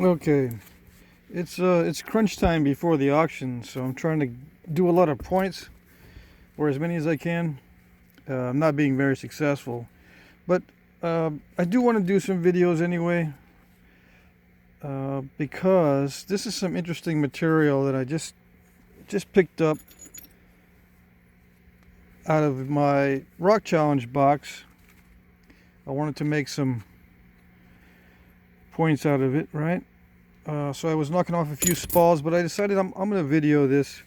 Okay, it's crunch time before the auction, so I'm trying to do a lot of points, or as many as I can. I'm not being very successful, but I do want to do some videos anyway, because this is some interesting material that I just picked up out of my Rock Challenge box. I wanted to make some points out of it, right? So I was knocking off a few spalls, but I decided I'm going to video this.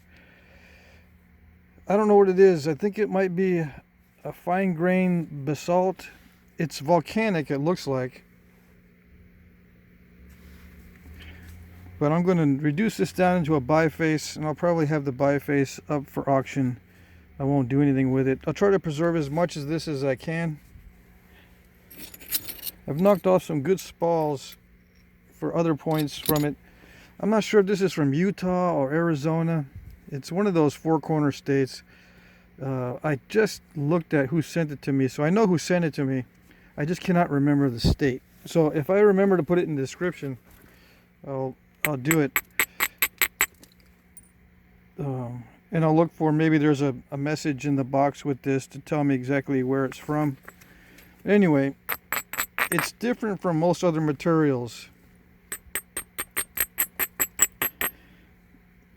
I don't know what it is. I think it might be a fine grain basalt. It's volcanic, it looks like. But I'm going to reduce this down into a biface, and I'll probably have the biface up for auction. I won't do anything with it. I'll try to preserve as much of this as I can. I've knocked off some good spalls for other points from it. I'm not sure if this is from Utah or Arizona. It's one of those four corner states. I just looked at who sent it to me, so I know who sent it to me. I just cannot remember the state. So if I remember to put it in the description, I'll do it. And I'll look for, maybe there's a message in the box with this to tell me exactly where it's from. Anyway, it's different from most other materials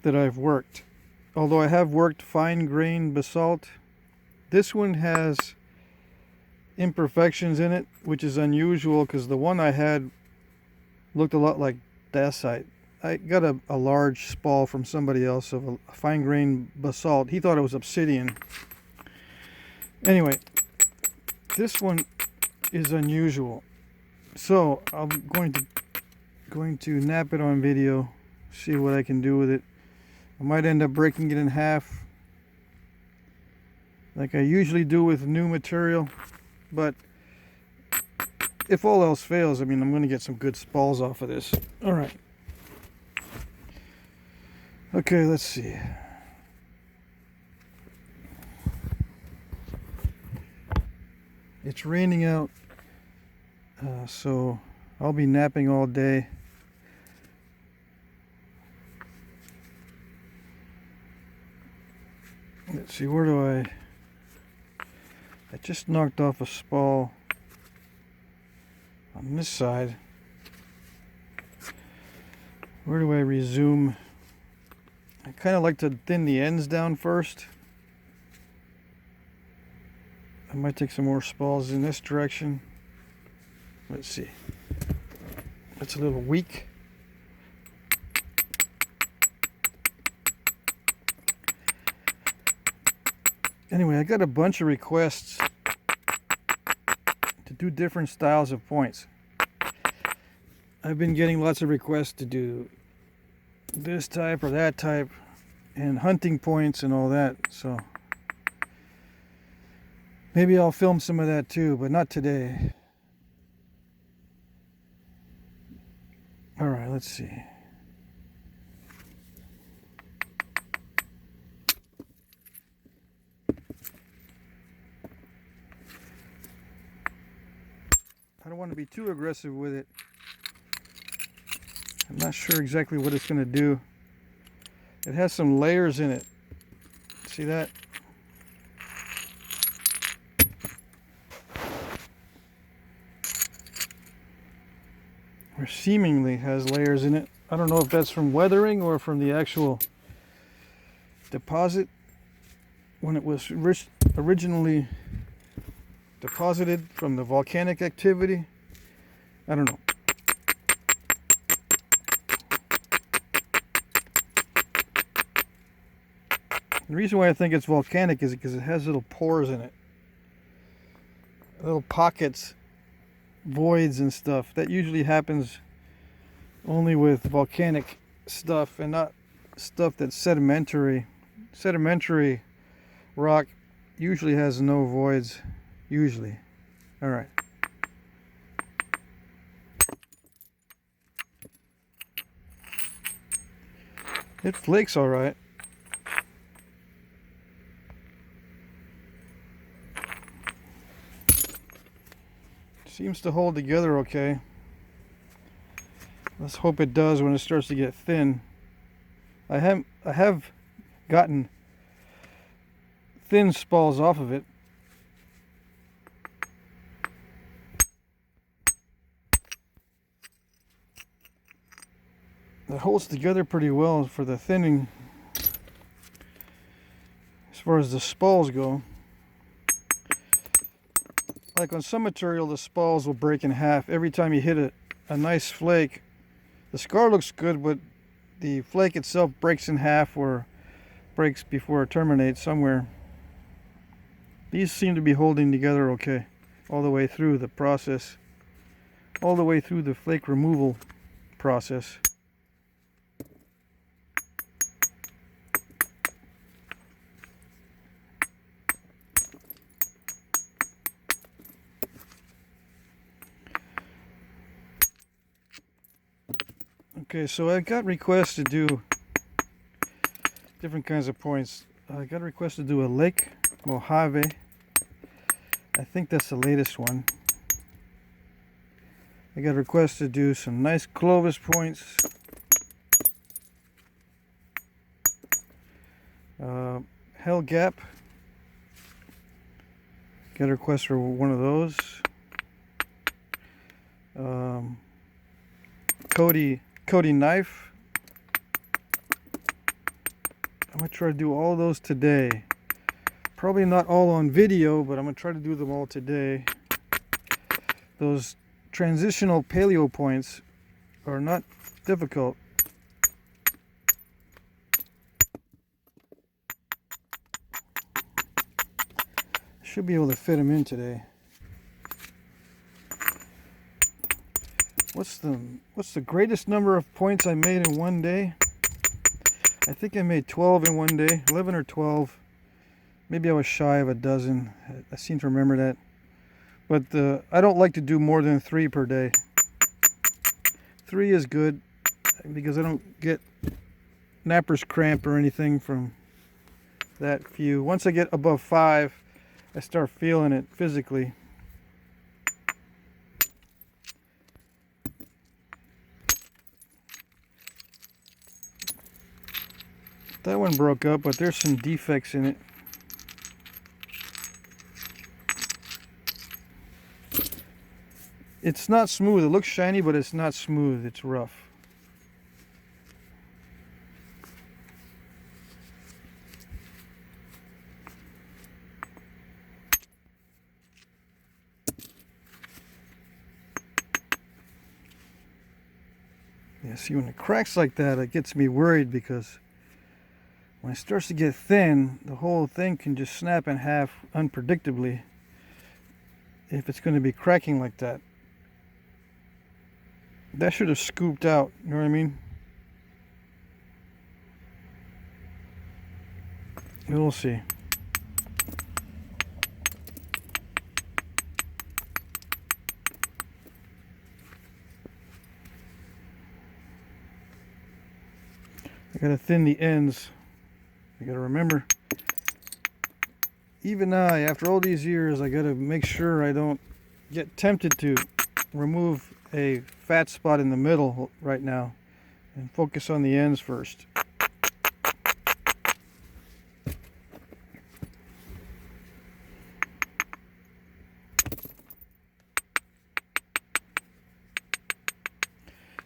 that I've worked. Although I have worked fine grain basalt, this one has imperfections in it, which is unusual because the one I had looked a lot like dacite. I got a large spall from somebody else of a fine grain basalt. He thought it was obsidian. Anyway, this one is unusual. So I'm going to nap it on video, see what I can do with it. I might end up breaking it in half like I usually do with new material, but if all else fails, I mean, I'm going to get some good spalls off of this. All right. Okay, let's see. It's raining out, so I'll be napping all day. Let's see, where do I just knocked off a spall on this side. Where do I resume? I kind of like to thin the ends down first. I might take some more spalls in this direction. Let's see. That's a little weak. Anyway, I got a bunch of requests to do different styles of points. I've been getting lots of requests to do this type or that type, and hunting points and all that, so maybe I'll film some of that too, but not today. All right, let's see. I don't want to be too aggressive with it. I'm not sure exactly what it's going to do. It has some layers in it. See that? Or seemingly has layers in it. I don't know if that's from weathering or from the actual deposit when it was originally deposited from the volcanic activity. I don't know. The reason why I think it's volcanic is because it has little pores in it. Little pockets, voids and stuff. That usually happens only with volcanic stuff and not stuff that's sedimentary. Sedimentary rock usually has no voids. Usually. Alright. It flakes alright. Seems to hold together okay. Let's hope it does when it starts to get thin. I have gotten thin spalls off of it. It holds together pretty well for the thinning as far as the spalls go. Like on some material, the spalls will break in half every time you hit a nice flake. The scar looks good, but the flake itself breaks in half or breaks before it terminates somewhere. These seem to be holding together okay all the way through the process, all the way through the flake removal process. Okay, so I got requests to do different kinds of points. I got a request to do a Lake Mojave. I think that's the latest one. I got a request to do some nice Clovis points. Hell Gap. Got a request for one of those. Cody Knife. I'm going to try to do all those today. Probably not all on video, but I'm going to try to do them all today. Those transitional paleo points are not difficult. Should be able to fit them in today. What's the greatest number of points I made in one day? I think I made 12 in one day, 11 or 12. Maybe I was shy of a dozen. I seem to remember that. But I don't like to do more than 3 per day. 3 is good because I don't get napper's cramp or anything from that few. Once I get above 5, I start feeling it physically. That one broke up, but there's some defects in it. It's not smooth. It looks shiny, but it's not smooth. It's rough. Yeah, see, when it cracks like that, it gets me worried because when it starts to get thin, the whole thing can just snap in half unpredictably if it's going to be cracking like that. That should have scooped out, you know what I mean? We'll see. I gotta thin the ends. I gotta remember, even I, after all these years, I gotta make sure I don't get tempted to remove a fat spot in the middle right now and focus on the ends first.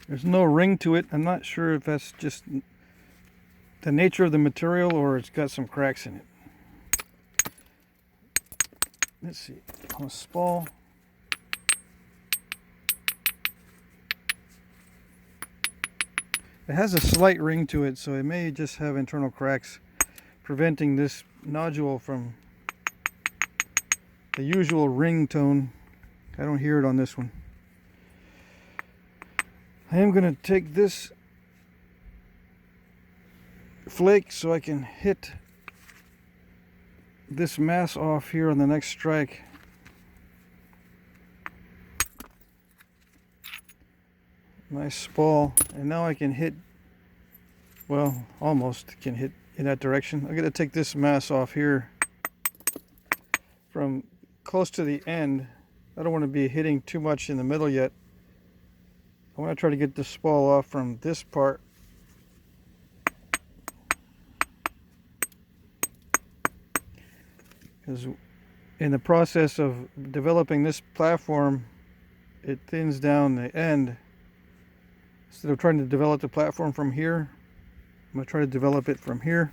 There's no ring to it. I'm not sure if that's just the nature of the material or it's got some cracks in it. Let's see, on a spall. It has a slight ring to it, so it may just have internal cracks preventing this nodule from the usual ring tone. I don't hear it on this one. I am going to take this flake so I can hit this mass off here on the next strike. Nice spall, and now I can hit, well, almost can hit in that direction. I'm going to take this mass off here from close to the end. I don't want to be hitting too much in the middle yet I want to try to get the spall off from this part. Because in the process of developing this platform, it thins down the end. Instead of trying to develop the platform from here, I'm going to try to develop it from here.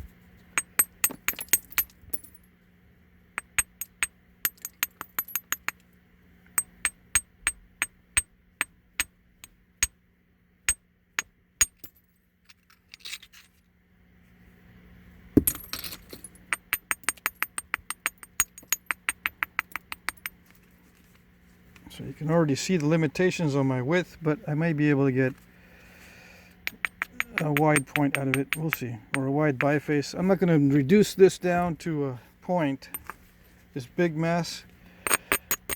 So you can already see the limitations on my width, but I might be able to get a wide point out of it. We'll see. Or a wide biface. I'm not going to reduce this down to a point, this big mass.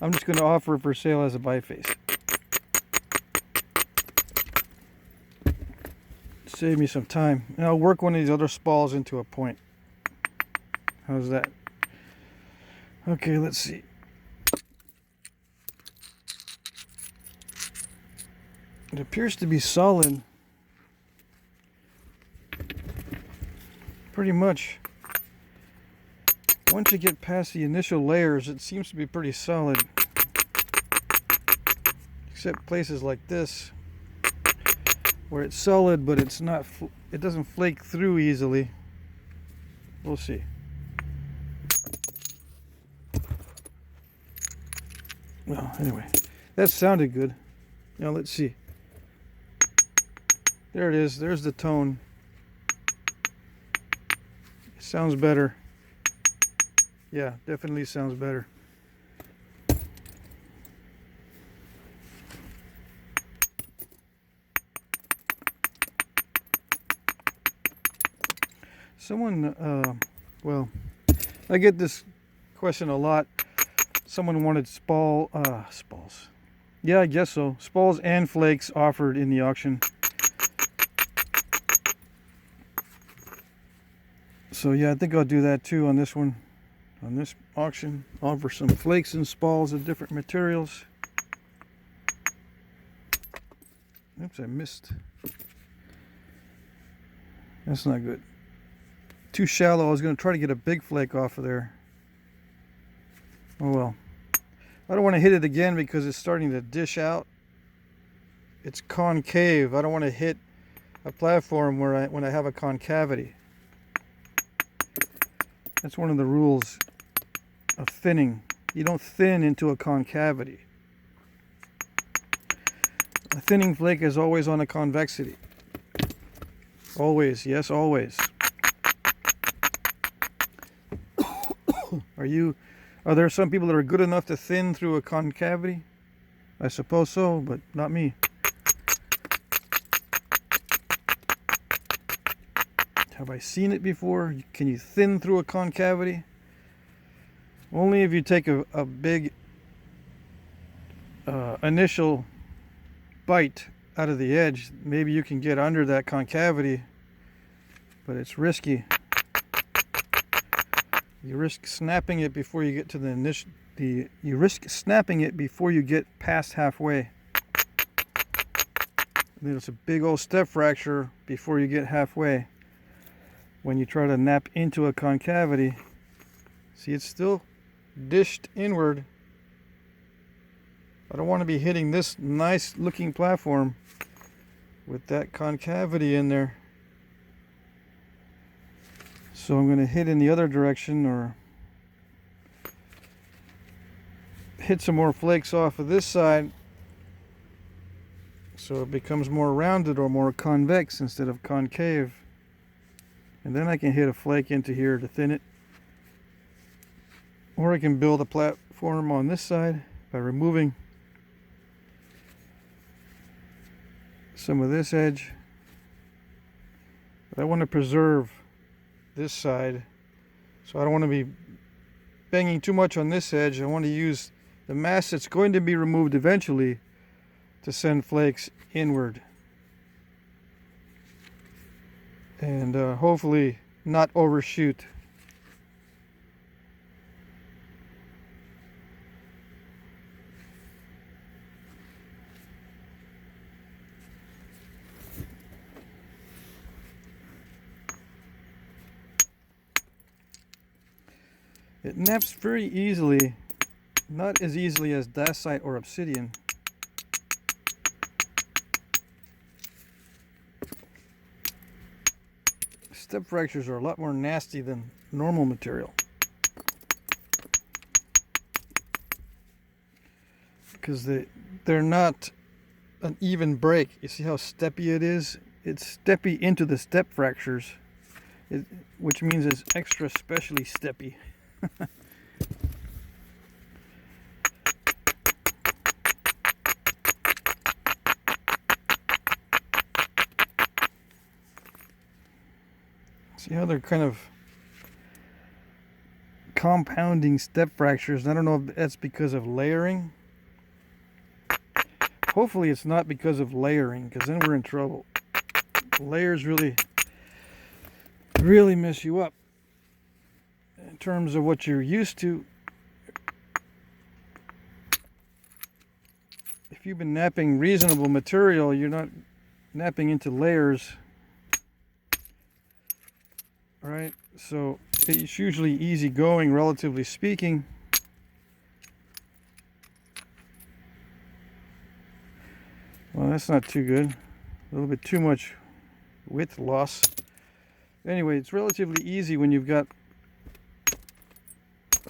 I'm just going to offer it for sale as a biface. Save me some time. And I'll work one of these other spalls into a point. How's that? Okay, let's see. It appears to be solid. Pretty much. Once you get past the initial layers, it seems to be pretty solid. Except places like this, where it's solid, but it's not. It doesn't flake through easily. We'll see. Well, anyway, that sounded good. Now let's see. There it is. There's the tone. It sounds better. Yeah, definitely sounds better. Someone, well, I get this question a lot. Someone wanted spalls. Yeah, I guess so. Spalls and flakes offered in the auction. So yeah, I think I'll do that too on this one. On this auction, offer some flakes and spalls of different materials. Oops, I missed. That's not good. Too shallow. I was going to try to get a big flake off of there. Oh well. I don't want to hit it again because it's starting to dish out. It's concave. I don't want to hit a platform when I have a concavity. That's one of the rules of thinning. You don't thin into a concavity. A thinning flake is always on a convexity. Always, yes, always. Are there some people that are good enough to thin through a concavity? I suppose so, but not me. Have I seen it before? Can you thin through a concavity? Only if you take a big initial bite out of the edge. Maybe you can get under that concavity, but it's risky. You risk snapping it before you get to the initial. You risk snapping it before you get past halfway. There's a big old step fracture before you get halfway. When you try to nap into a concavity, see, it's still dished inward. I don't want to be hitting this nice looking platform with that concavity in there. So I'm going to hit in the other direction, or hit some more flakes off of this side so it becomes more rounded or more convex instead of concave. And then I can hit a flake into here to thin it. Or I can build a platform on this side by removing some of this edge. But I want to preserve this side, so I don't want to be banging too much on this edge. I want to use the mass that's going to be removed eventually to send flakes inward. And hopefully not overshoot. It naps very easily, not as easily as dacite or obsidian. Step fractures are a lot more nasty than normal material, because they're not an even break. You see how steppy it is? It's steppy into the step fractures, which means it's extra specially steppy. See how they're kind of compounding step fractures? I don't know if that's because of layering. Hopefully it's not because of layering, because then we're in trouble. Layers really mess you up in terms of what you're used to. If you've been napping reasonable material, you're not napping into layers, right? So it's usually easy going, relatively speaking. Well, that's not too good. A little bit too much width loss. Anyway, it's relatively easy when you've got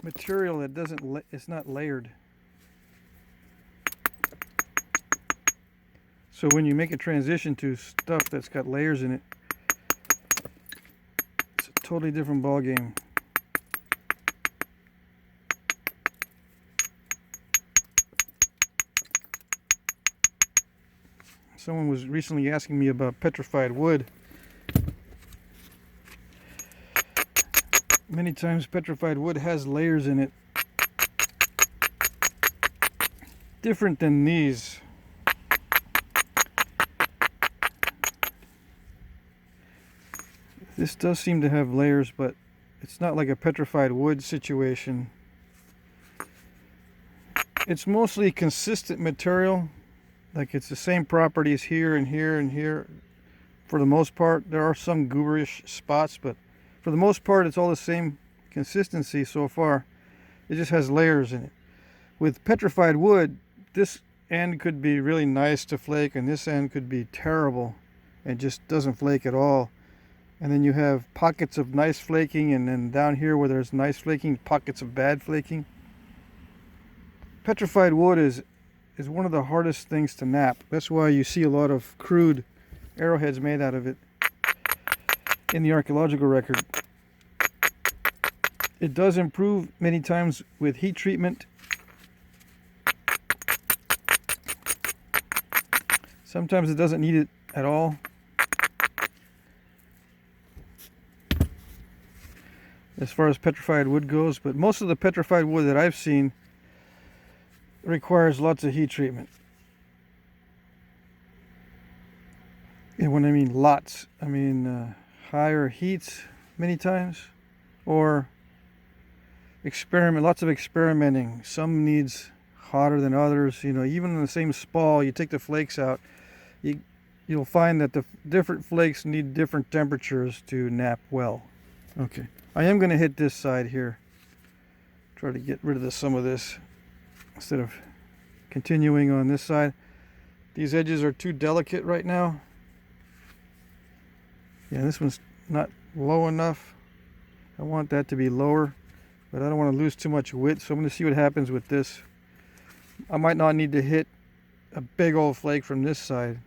material that it's not layered. So when you make a transition to stuff that's got layers in it, it's a totally different ball game. Someone was recently asking me about petrified wood. Many times petrified wood has layers in it, different than these. This does seem to have layers, but it's not like a petrified wood situation. It's mostly consistent material, like it's the same properties here and here and here. For the most part, there are some gooberish spots, but for the most part, it's all the same consistency so far. It just has layers in it. With petrified wood, this end could be really nice to flake, and this end could be terrible and just doesn't flake at all. And then you have pockets of nice flaking, and then down here where there's nice flaking, pockets of bad flaking. Petrified wood is one of the hardest things to nap. That's why you see a lot of crude arrowheads made out of it in the archaeological record. It does improve many times with heat treatment. Sometimes it doesn't need it at all. As far as petrified wood goes, but most of the petrified wood that I've seen requires lots of heat treatment. And when I mean lots, I mean higher heats many times, or lots of experimenting. Some needs hotter than others. You know, even in the same spall, you take the flakes out, you'll find that the different flakes need different temperatures to nap well. Okay, I am going to hit this side here. Try to get rid of some of this instead of continuing on this side. These edges are too delicate right now. Yeah, this one's not low enough. I want that to be lower, but I don't want to lose too much width, so I'm going to see what happens with this. I might not need to hit a big old flake from this side.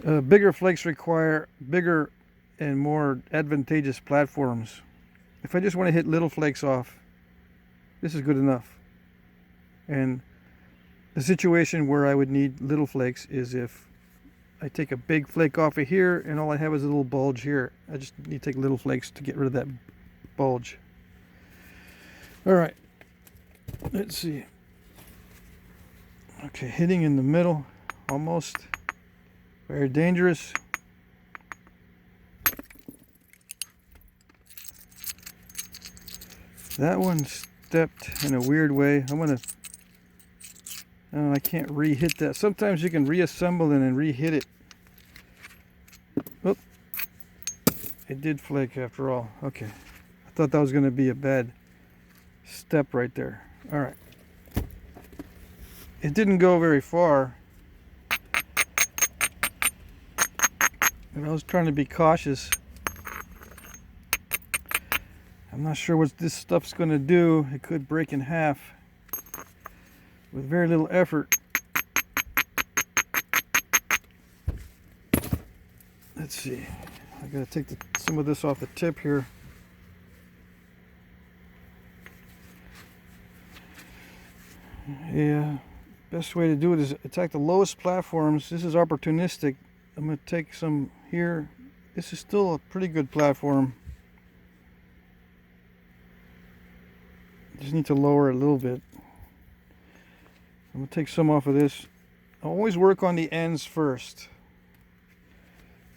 Bigger flakes require bigger and more advantageous platforms. If I just want to hit little flakes off, this is good enough. And the situation where I would need little flakes is if I take a big flake off of here and all I have is a little bulge here. I just need to take little flakes to get rid of that bulge. All right, let's see. Okay, hitting in the middle, almost. Very dangerous. That one stepped in a weird way. I can't re-hit that. Sometimes you can reassemble it and re-hit it. Oh, it did flake after all. Okay, I thought that was going to be a bad step right there. All right. It didn't go very far. And I was trying to be cautious. I'm not sure what this stuff's going to do. It could break in half with very little effort. Let's see. I got to take some of this off the tip here. Yeah, best way to do it is attack the lowest platforms. This is opportunistic. I'm going to take some here. This is still a pretty good platform. Just need to lower it a little bit. I'm going to take some off of this. I always work on the ends first.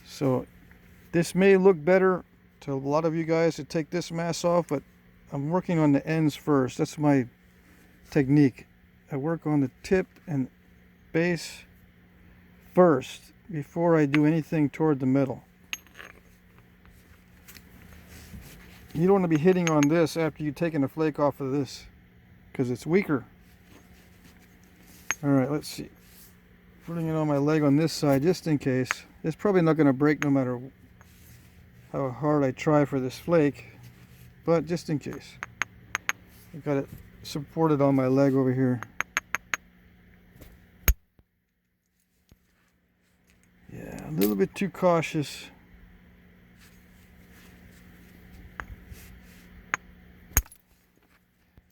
So this may look better to a lot of you guys to take this mass off, but I'm working on the ends first. That's my technique. I work on the tip and base first before I do anything toward the middle. You don't want to be hitting on this after you've taken a flake off of this because it's weaker. Alright, let's see. Putting it on my leg on this side just in case. It's probably not going to break no matter how hard I try for this flake, but just in case. I got it supported on my leg over here. Yeah, a little bit too cautious.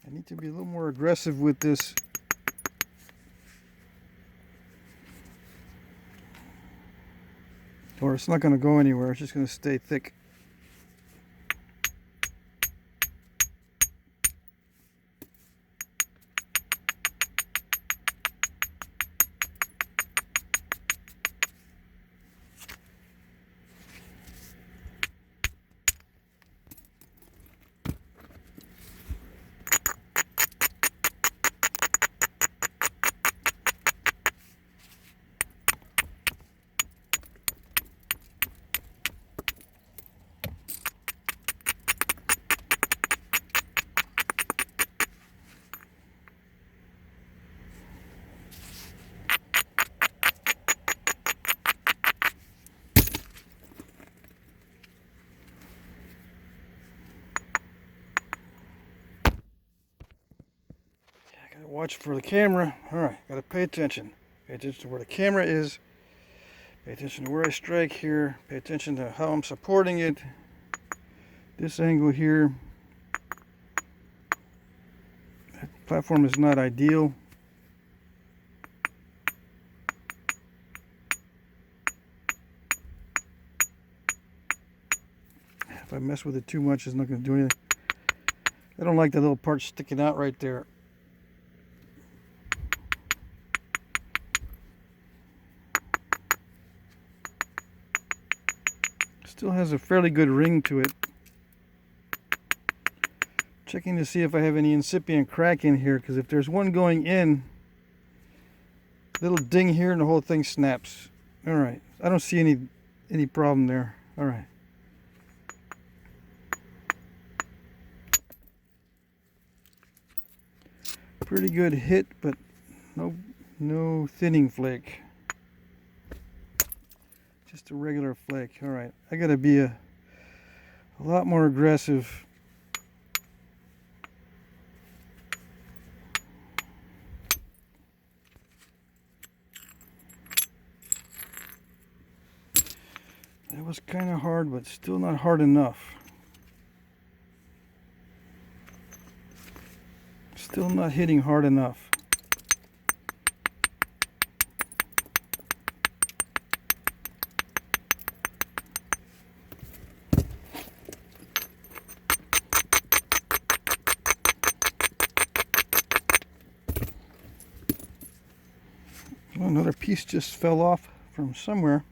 I need to be a little more aggressive with this. Or it's not going to go anywhere, it's just going to stay thick. Watch for the camera. Alright, gotta pay attention. Pay attention to where the camera is. Pay attention to where I strike here. Pay attention to how I'm supporting it. This angle here. That platform is not ideal. If I mess with it too much, it's not going to do anything. I don't like that little part sticking out right there. Still has a fairly good ring to it. Checking to see if I have any incipient crack in here, because if there's one going in, little ding here and the whole thing snaps. Alright, I don't see any problem there. Alright. Pretty good hit, but no thinning flake. Just a regular flake. Alright, I gotta be a lot more aggressive. That was kind of hard, but still not hard enough. Still not hitting hard enough. Well, another piece just fell off from somewhere.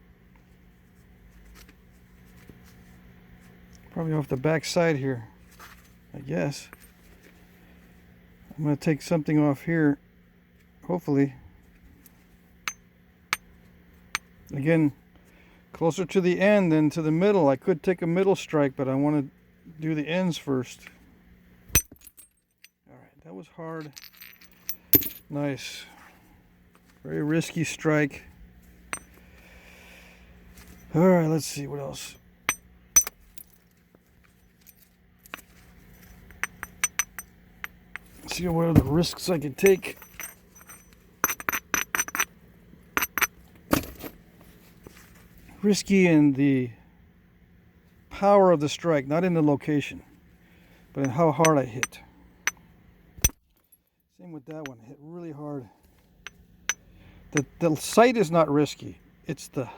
Probably off the back side here, I guess. I'm going to take something off here, hopefully. Again, closer to the end than to the middle. I could take a middle strike, but I want to do the ends first. Alright, that was hard. Nice. Very risky strike. Alright, let's see what else. Let's see what other risks I can take. Risky in the power of the strike, not in the location, but in how hard I hit. Same with that one, hit really hard. The sight is not risky, it's the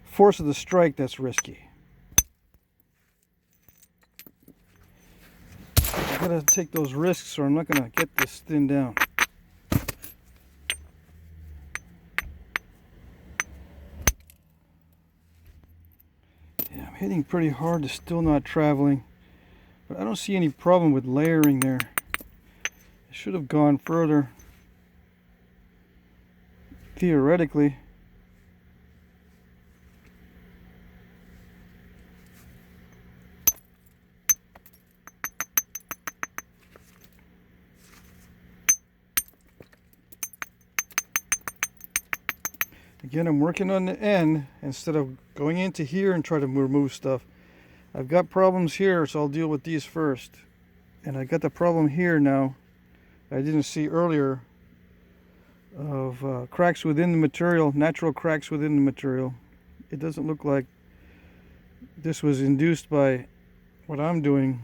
force of the strike that's risky. I gotta take those risks or I'm not gonna get this thin down. Yeah, I'm hitting pretty hard, it's still not traveling. But I don't see any problem with layering there. I should have gone further. Theoretically. Again, I'm working on the end instead of going into here and try to remove stuff. I've got problems here, so I'll deal with these first. And I got the problem here now I didn't see earlier of cracks within the material, natural cracks within the material. It doesn't look like this was induced by what I'm doing.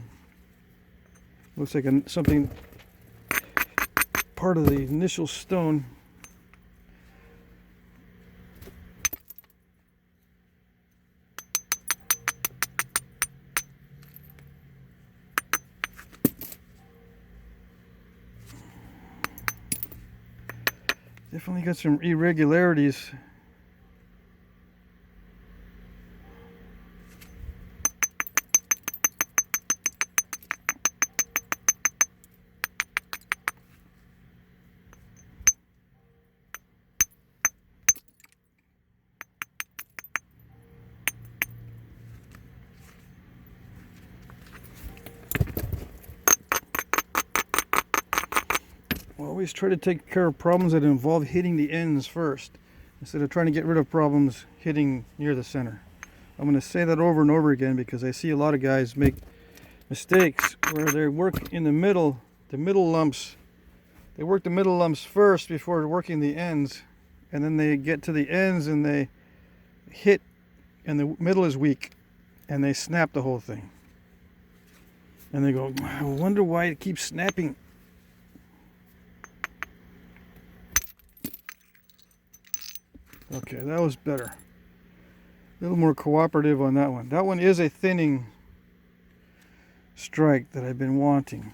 Looks like something part of the initial stone. Definitely got some irregularities. Always try to take care of problems that involve hitting the ends first, instead of trying to get rid of problems hitting near the center. I'm going to say that over and over again because I see a lot of guys make mistakes where they work in the middle lumps. They work the middle lumps first before working the ends, and then they get to the ends and they hit and the middle is weak and they snap the whole thing. And they go, I wonder why it keeps snapping. Okay, that was better. A little more cooperative on that one. That one is a thinning strike that I've been wanting.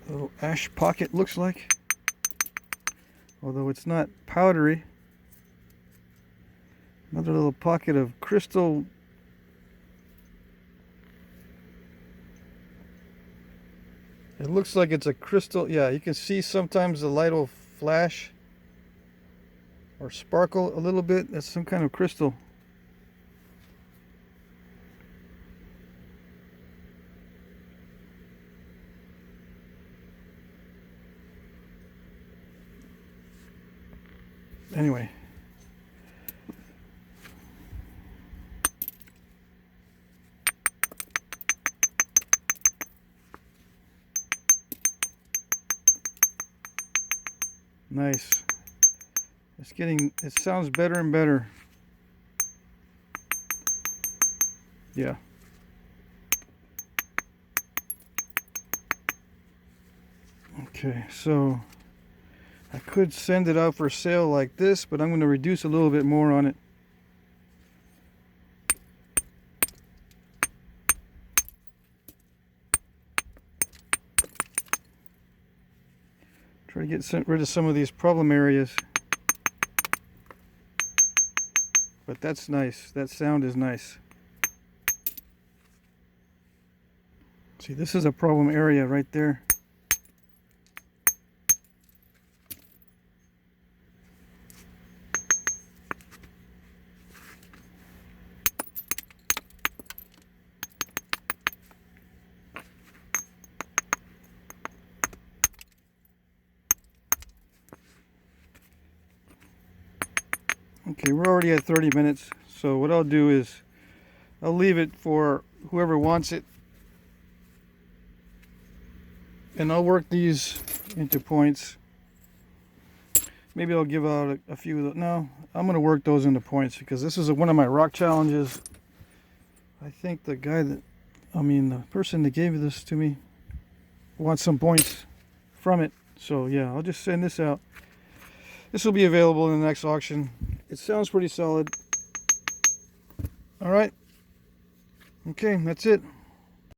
Little ash pocket looks like. Although it's not powdery. Another little pocket of crystal. It looks like it's a crystal. Yeah, you can see sometimes the light will flash or sparkle a little bit. That's some kind of crystal. Anyway. Nice. It sounds better and better. Yeah. Okay, so I could send it out for sale like this, but I'm going to reduce a little bit more on it. Try to get rid of some of these problem areas. But that's nice. That sound is nice. See, this is a problem area right there. Okay, we're already at 30 minutes. So what I'll do is I'll leave it for whoever wants it. And I'll work these into points. Maybe I'll give out a few of those. No, I'm going to work those into points because this is one of my rock challenges. I think the person that gave this to me wants some points from it. So yeah, I'll just send this out. This will be available in the next auction. It sounds pretty solid. All right. Okay, that's it.